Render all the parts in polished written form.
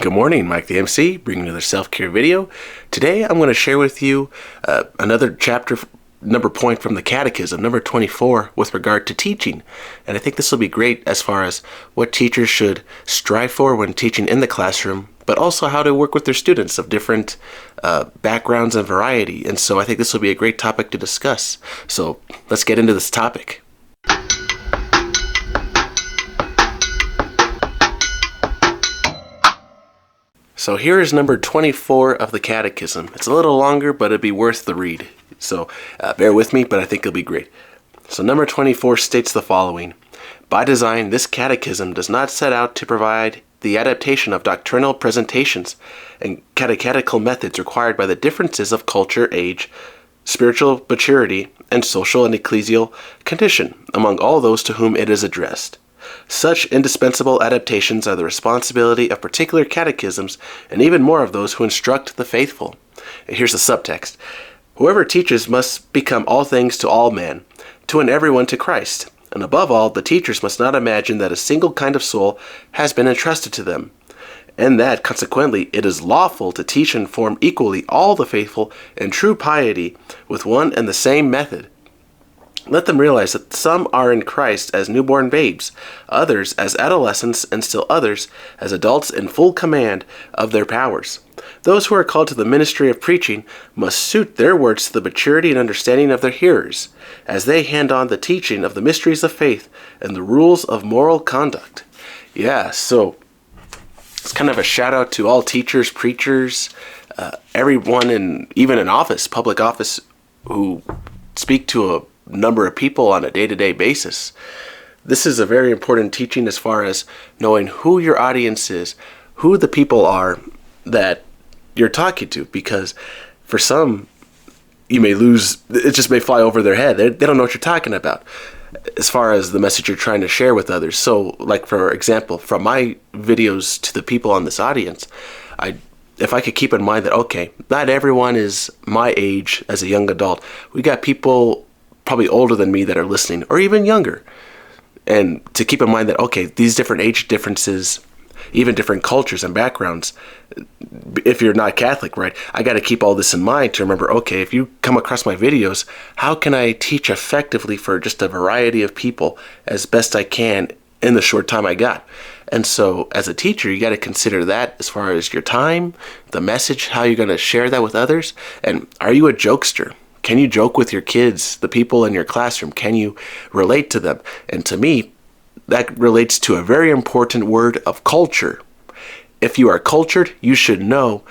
Good morning, Mike the MC, bringing another self-care video. Today I'm going to share with you another chapter number point from the Catechism, number 24, with regard to teaching. And I think this will be great as far as what teachers should strive for when teaching in the classroom, but also how to work with their students of different backgrounds and variety. And so I think this will be a great topic to discuss. So let's get into this topic. So here is number 24 of the Catechism. It's a little longer, but it'd be worth the read. So bear with me, but I think it'll be great. So number 24 states the following. By design, this Catechism does not set out to provide the adaptation of doctrinal presentations and catechetical methods required by the differences of culture, age, spiritual maturity, and social and ecclesial condition among all those to whom it is addressed. Such indispensable adaptations are the responsibility of particular catechisms and even more of those who instruct the faithful. And here's the subtext. Whoever teaches must become all things to all men, to win everyone to Christ. And above all, the teachers must not imagine that a single kind of soul has been entrusted to them, and that, consequently, it is lawful to teach and form equally all the faithful in true piety with one and the same method. Let them realize that some are in Christ as newborn babes, others as adolescents, and still others as adults in full command of their powers. Those who are called to the ministry of preaching must suit their words to the maturity and understanding of their hearers, as they hand on the teaching of the mysteries of faith and the rules of moral conduct. Yeah, so it's kind of a shout out to all teachers, preachers, everyone even in office, public office, who speak to a number of people on a day-to-day basis. This is a very important teaching as far as knowing who your audience is, who the people are that you're talking to, because for some, you may lose, it just may fly over their head. They don't know what you're talking about as far as the message you're trying to share with others. So, like for example, from my videos to the people on this audience, if I could keep in mind that, okay, not everyone is my age as a young adult. We got people probably older than me that are listening, or even younger. And to keep in mind that, okay, these different age differences, even different cultures and backgrounds, if you're not Catholic, right, I got to keep all this in mind to remember, okay, if you come across my videos, how can I teach effectively for just a variety of people as best I can in the short time I got? And so as a teacher, you got to consider that as far as your time, the message, how you're going to share that with others. And are you a jokester? Can you joke with your kids, the people in your classroom? Can you relate to them? And to me, that relates to a very important word of culture. If you are cultured, you should know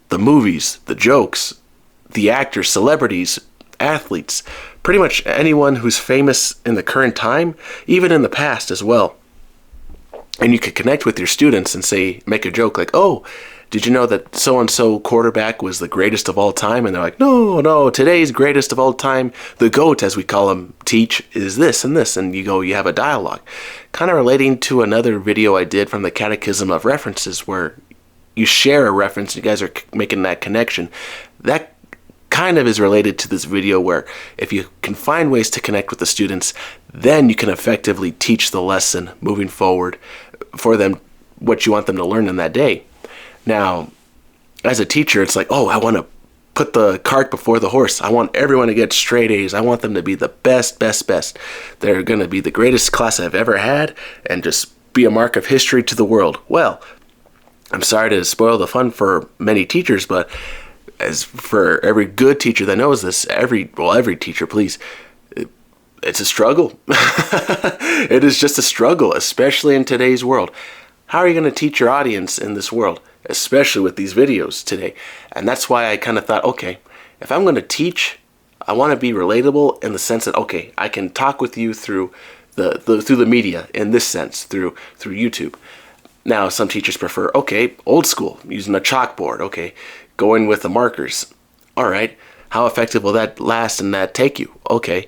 the movies, the jokes, the actors, celebrities, athletes, pretty much anyone who's famous in the current time, even in the past as well. And you could connect with your students and say, make a joke like, oh, did you know that so-and-so quarterback was the greatest of all time? And they're like, no, today's greatest of all time, the GOAT, as we call him, teach, is this and this. And you have a dialogue. Kind of relating to another video I did from the Catechism of References, where you share a reference, you guys are making that connection. That kind of is related to this video, where if you can find ways to connect with the students, then you can effectively teach the lesson moving forward for them, what you want them to learn in that day. Now, as a teacher, it's like, oh, I want to put the cart before the horse. I want everyone to get straight A's. I want them to be the best. They're going to be the greatest class I've ever had and just be a mark of history to the world. Well, I'm sorry to spoil the fun for many teachers, but as for every good teacher that knows this, every teacher, please, it's a struggle. It is just a struggle, especially in today's world. How are you going to teach your audience in this world, especially with these videos today? And that's why I kind of thought, okay, if I'm going to teach, I want to be relatable in the sense that, okay, I can talk with you through the media in this sense, through YouTube. Now, some teachers prefer, okay, old school, using a chalkboard, okay, going with the markers. All right, how effective will that last and that take you? Okay,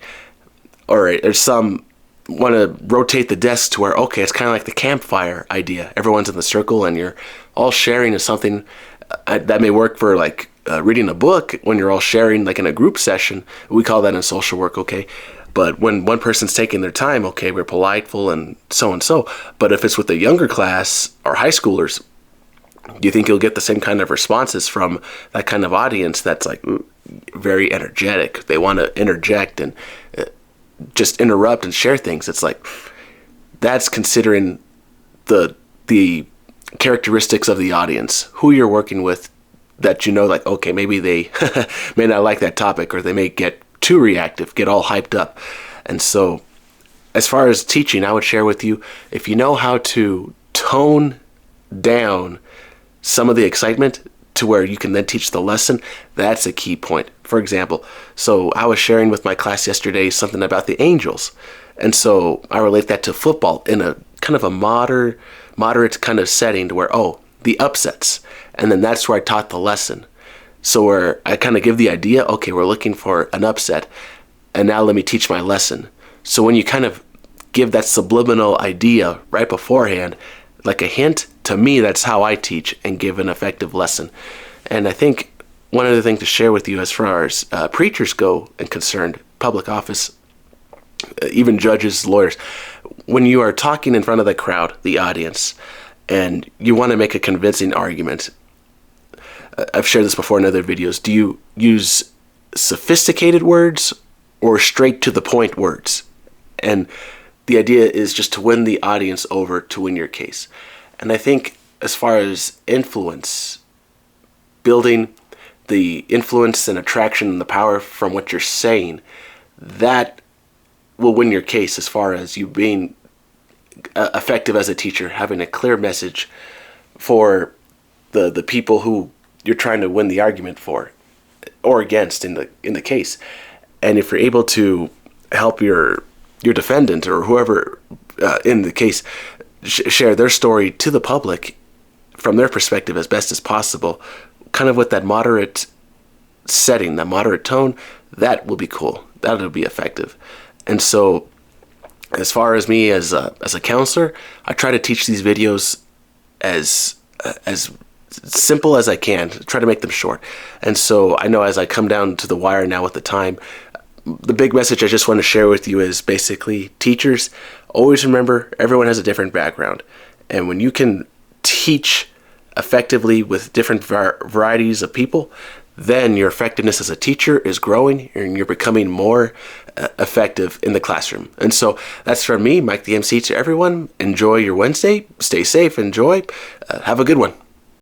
all right, there's some want to rotate the desk to where, okay, it's kind of like the campfire idea. Everyone's in the circle and you're all sharing is something that may work for like reading a book when you're all sharing like in a group session. We call that in social work, okay? But when one person's taking their time, okay, we're politeful and so. But if it's with a younger class or high schoolers, Do you think you'll get the same kind of responses from that kind of audience that's like very energetic? They want to interject and just interrupt and share things. It's like, that's considering the characteristics of the audience, who you're working with, that you know, like, okay, maybe they may not like that topic, or they may get too reactive, get all hyped up. And so as far as teaching, I would share with you, if you know how to tone down some of the excitement to where you can then teach the lesson, that's a key point. For example, so I was sharing with my class yesterday something about the angels. And so I relate that to football in a kind of a moderate kind of setting, to where, oh, the upsets. And then that's where I taught the lesson. So where I kind of give the idea, okay, we're looking for an upset, and now let me teach my lesson. So when you kind of give that subliminal idea right beforehand, like a hint, to me, that's how I teach and give an effective lesson. And I think one other thing to share with you as far as preachers go and concerned, public office, even judges, lawyers, when you are talking in front of the crowd, the audience, and you want to make a convincing argument, I've shared this before in other videos, do you use sophisticated words or straight to the point words? And the idea is just to win the audience over, to win your case. And I think as far as influence, building the influence and attraction and the power from what you're saying, that will win your case as far as you being effective as a teacher, having a clear message for the people who you're trying to win the argument for or against in the case. And if you're able to help your defendant or whoever in the case share their story to the public from their perspective as best as possible, kind of with that moderate setting, that moderate tone, that will be cool. That'll be effective. And so as far as me as a counselor, I try to teach these videos as simple as I can, try to make them short. And so I know as I come down to the wire now with the time, the big message I just want to share with you is basically, teachers, always remember everyone has a different background. And when you can teach effectively with different varieties of people, then your effectiveness as a teacher is growing and you're becoming more effective in the classroom. And so that's from me, Mike the MC, to everyone. Enjoy your Wednesday. Stay safe. Enjoy. Have a good one.